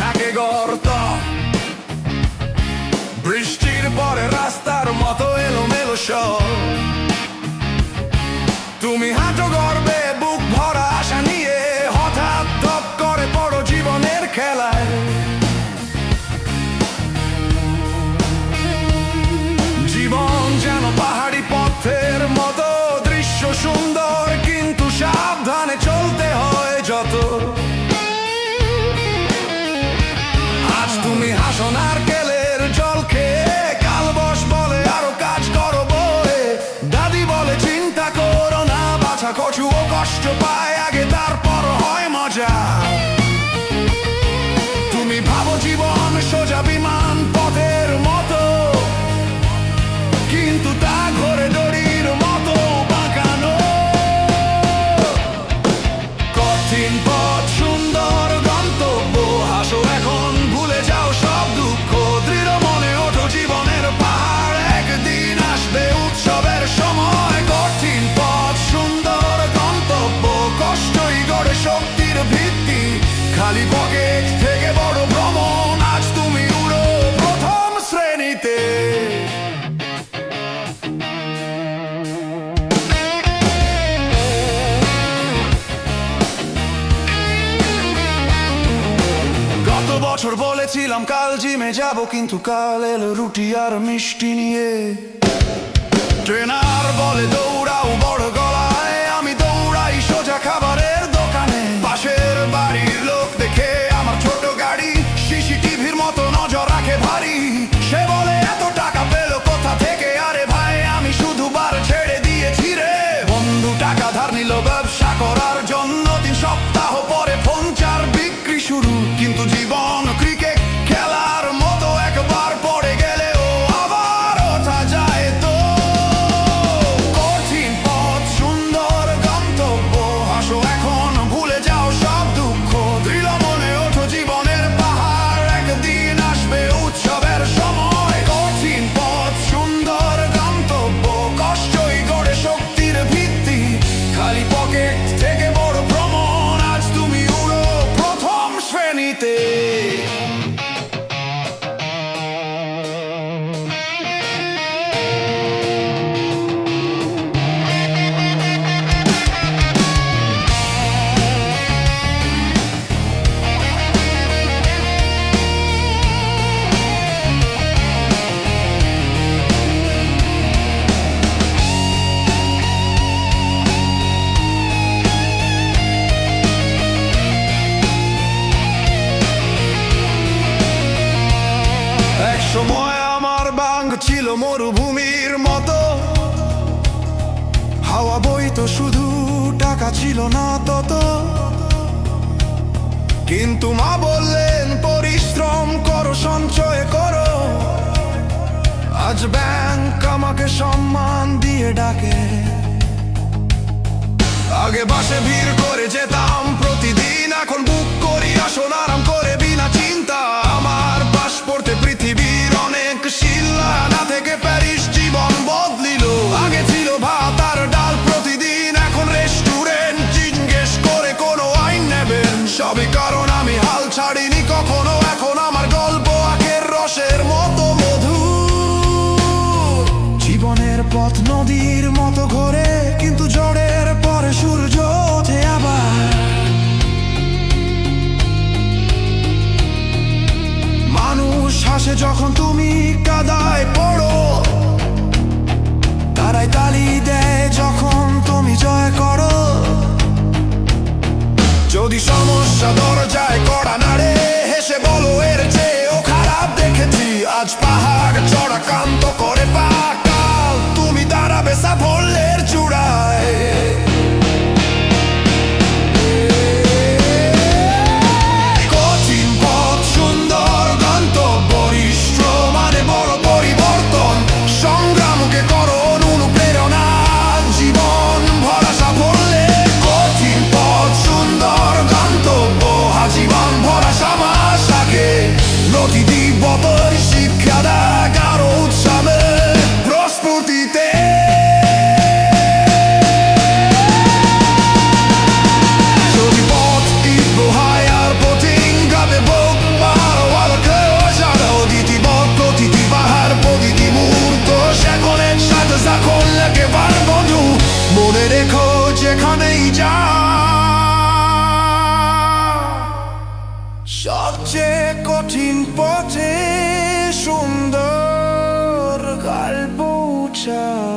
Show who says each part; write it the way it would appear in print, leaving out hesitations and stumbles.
Speaker 1: থাকে গর্ত, বৃষ্টির পরে রাস্তার মতো এলোমেলো সব। তুমি হাঁটো গর্বে বুক ভরা আশা নিয়ে, হঠাৎ ধপ করে পড়ো জীবনের খেলায়। জীবন যেন পাহাড়ি পথের মতো, দৃশ্য সুন্দর কিন্তু সাবধানে চলতে হয় যত। আজ তুমি হাসো নারকেলের জল খেয়ে, কাল বস বলে আরো কাজ করো বয়ে। দাদি বলে চিন্তা করো না বাছা, কচু ও কষ্ট পায় আগে তারপর হয় মজা। তুমি ভাবো জীবন সোজা বিমান পথের মতো, কিন্তু তা ঘরে দড়ির মতো বাঁকানো। কঠিন পথ সুন্দর গন্তব্য, হাসো এখন ভুলে যাও সব দুঃখ। দৃঢ় মনে ওঠো জীবনের পাহাড় একদিন আসবে উৎসবের সময়। কঠিন পথ সুন্দর গন্তব্য, কষ্টই গড়ে শক্তির ভিত্তি। খালি পকেট থেকে বড় ভ্রমণ, আজ তুমি উড়ো প্রথম শ্রেণীতে। গত বছর বলেছিলাম কাল জিমে যাব, কিন্তু কাল এলো রুটি আর মিষ্টি নিয়ে। ট্রেনার বলে দৌড়াও বড় গলায়, আমি দৌড়াই সোজা খাবারের দোকানে। পাশের বাড়ির লোক দেখে আমার ছোট গাড়ি, সিসিটিভির মতো নজর রাখে ভারী। সে বলে এত টাকা পেলো কোথা থেকে? আরে ভাই আমি শুধু বার ছেড়ে দিয়েছি রে। বন্ধু টাকা ধার নিল ব্যবসা করার জন্য, 3 সপ্তাহ পরে ফোন চার বিক্রি শুরু। কিন্তু জীবন ক্রিকেট খেলার মতো, একবার পড়ে গেলেও আবার ওঠা যায় তো। কঠিন পথ সুন্দর গন্তব্য, হাসো এখন ভুলে যাও সব দুঃখ। দৃঢ় মনে ওঠো জীবনের পাহাড় একদিন আসবে উৎসবের সময়। কঠিন পথ সুন্দর গন্তব্য, কষ্টই গড়ে শক্তির ভিত্তি। খালি পকেট থেকে বড় ভ্রমণ, আজ তুমি উড়ো প্রথম শ্রেণীতে। এক সময় আমার বাংক ছিল মরুভূমির মতো, হাওয়া বইতো শুধু, টাকা ছিল না তত। কিন্তু মা বললেন পরিশ্রম করো সঞ্চয় করো। আজ ব্যাংক আমাকে সম্মান দিয়ে ডাকে। আগে বাসে ভিড় করে যেতাম প্রতিদিন, এখন বুক করি আসন আরাম করে বিনা চিন্তা। আমার পাসপোর্টে পৃথিবীর অনেক শিলা, না থেকে প্যারিস জীবন বদলিল। আগে ছিল ভাত আর ডাল প্রতিদিন, এখন রেস্টুরেন্ট। জিজ্ঞেস করে কোনো আইন নেবেন, সবই কারণ আমি হাল ছাড়িনি কখনো। এখন আমার গল্প আখের রসের মতো মধু। জীবনের পথ নদীর মতো ঘোরে, কিন্তু ঝড়ের পরে সূর্য ওঠে আবার। মানুষ হাসে যখন তুমি কাদায় পড়ো, তারাই তালি দেয় যখন তুমি জয় করো। যদি সমস্যা দরজায় কড়া নাড়ে, হেসে বলো এর চেয়েও খারাপ দেখেছি। আজ পাহাড় চড়া ক্লান্ত করে পা, কাল তুমি দাঁড়াবে চাও